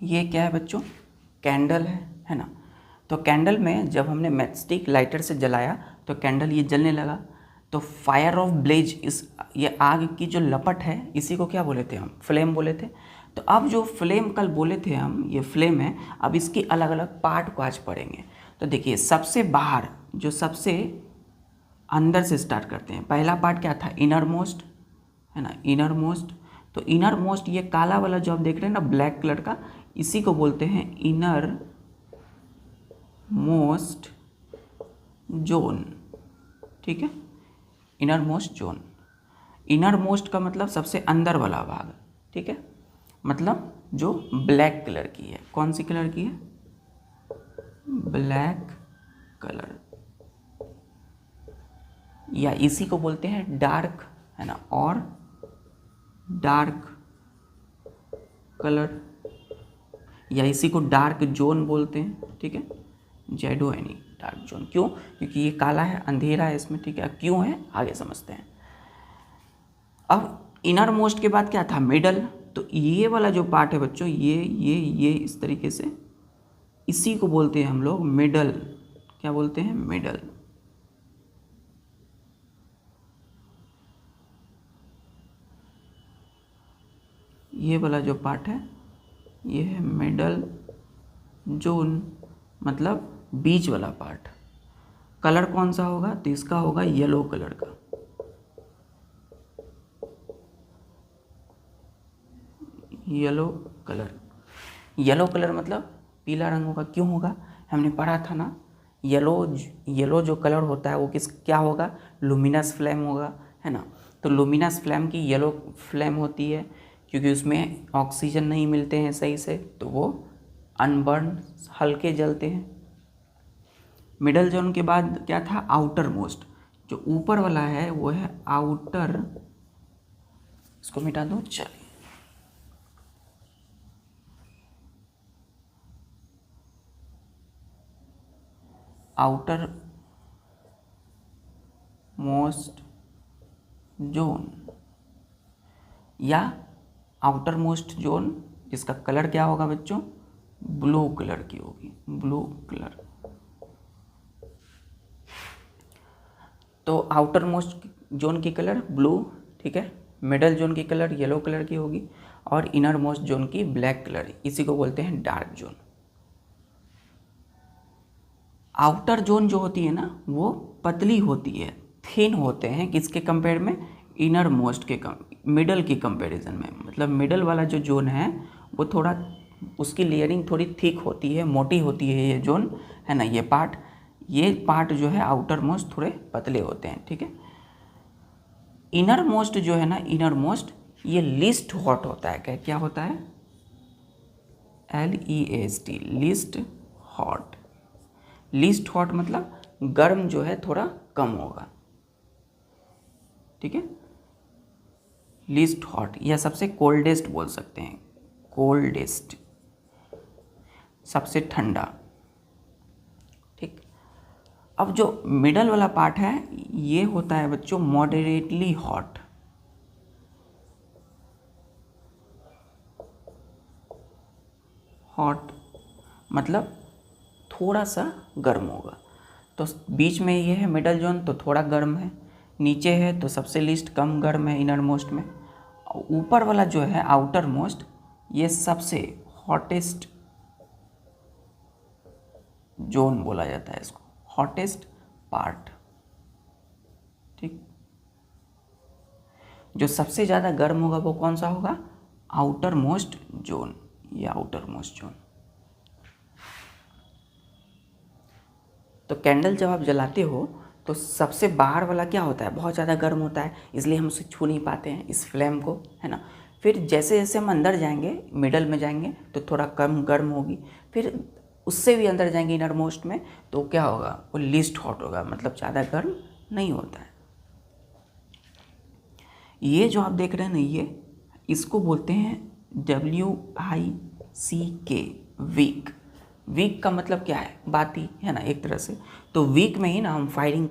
ये क्या है बच्चों, कैंडल है ना। तो कैंडल में जब हमने मैचस्टिक लाइटर से जलाया तो कैंडल ये जलने लगा, तो फायर ऑफ ब्लेज, इस ये आग की जो लपट है इसी को क्या बोले थे हम, फ्लेम बोले थे। तो अब जो फ्लेम कल बोले थे हम, ये फ्लेम है, अब इसकी अलग अलग पार्ट को आज पढ़ेंगे। तो देखिए सबसे बाहर जो सबसे अंदर से स्टार्ट करते हैं, पहला पार्ट क्या था, इनर मोस्ट है ना, इनर मोस्ट। तो इनर मोस्ट ये काला वाला जो आप देख रहे हैं ना ब्लैक कलर का, इसी को बोलते हैं इनर मोस्ट जोन, ठीक है, inner most zone. Inner most का मतलब सबसे अंदर वाला भाग, ठीक है, मतलब जो ब्लैक कलर की है। कौन सी कलर की है, ब्लैक कलर, या इसी को बोलते हैं डार्क है ना, और डार्क कलर, या इसी को डार्क जोन बोलते हैं, ठीक है, ZONE डार्क जोन। क्यों, क्योंकि ये काला है, अंधेरा है इसमें, ठीक है। क्यों है आगे समझते हैं। अब इनर मोस्ट के बाद क्या था, मिडल। तो ये वाला जो पार्ट है बच्चों, ये इस तरीके से, इसी को बोलते हैं हम लोग मिडल। क्या बोलते हैं, मिडल। ये वाला जो पार्ट है ये है मिडल जोन, मतलब बीच वाला पार्ट। कलर कौन सा होगा, तो इसका होगा येलो कलर का, येलो कलर। येलो कलर मतलब पीला रंग होगा। क्यों होगा, हमने पढ़ा था ना, येलो जो कलर होता है वो क्या होगा, लुमिनस फ्लेम होगा, है ना। तो लुमिनस फ्लेम की येलो फ्लेम होती है क्योंकि उसमें ऑक्सीजन नहीं मिलते हैं सही से, तो वो अनबर्न हल्के जलते हैं। मिडल जोन के बाद क्या था, आउटर मोस्ट। जो ऊपर वाला है वो है आउटर, इसको मिटा दो, चलिए। आउटर मोस्ट जोन या आउटर मोस्ट जोन, जिसका कलर क्या होगा बच्चों, ब्लू कलर की होगी, ब्लू कलर। तो आउटर मोस्ट जोन की कलर ब्लू, ठीक है, मिडल जोन की कलर येलो कलर की होगी, और इनर मोस्ट जोन की ब्लैक कलर, इसी को बोलते हैं डार्क जोन। आउटर जोन जो होती है ना वो पतली होती है, थिन होते हैं, किसके कंपेयर में, इनर मोस्ट के मिडल की कंपैरिजन में। मतलब मिडल वाला जो जोन है वो थोड़ा, उसकी लेयरिंग थोड़ी थिक होती है, मोटी होती है ये जोन, है ना। ये पार्ट जो है आउटर मोस्ट थोड़े पतले होते हैं, ठीक है। इनर मोस्ट जो है ना, इनर मोस्ट ये लीस्ट हॉट होता है। क्या होता है, LEAST, least hot. Least hot मतलब गर्म जो है थोड़ा कम होगा, ठीक है। लीस्ट हॉट या सबसे कोल्डेस्ट बोल सकते हैं, कोल्डेस्ट, सबसे ठंडा, ठीक। अब जो मिडल वाला पार्ट है ये होता है बच्चों मॉडरेटली हॉट। हॉट मतलब थोड़ा सा गर्म होगा। तो बीच में ये है मिडल जोन, तो थोड़ा गर्म है, नीचे है तो सबसे लीस्ट कम गर्म है इनर मोस्ट में। ऊपर वाला जो है आउटर मोस्ट, ये सबसे हॉटेस्ट जोन बोला जाता है इसको, हॉटेस्ट पार्ट, ठीक। जो सबसे ज़्यादा गर्म होगा वो कौन सा होगा, आउटर मोस्ट जोन या आउटर मोस्ट जोन। तो कैंडल जब आप जलाते हो तो सबसे बाहर वाला क्या होता है, बहुत ज़्यादा गर्म होता है, इसलिए हम उसे छू नहीं पाते हैं इस फ्लेम को, है ना। फिर जैसे जैसे हम अंदर जाएंगे, मिडल में जाएंगे तो थोड़ा कम गर्म होगी, फिर उससे भी अंदर जाएंगे इनर मोस्ट में तो क्या होगा, वो लीस्ट हॉट होगा, मतलब ज़्यादा गर्म नहीं होता है। ये जो आप देख रहे हैं ना, ये इसको बोलते हैं WICK, वीक। वीक का मतलब क्या है, बाती, है ना, एक तरह से। तो वीक में ही ना हम फायरिंग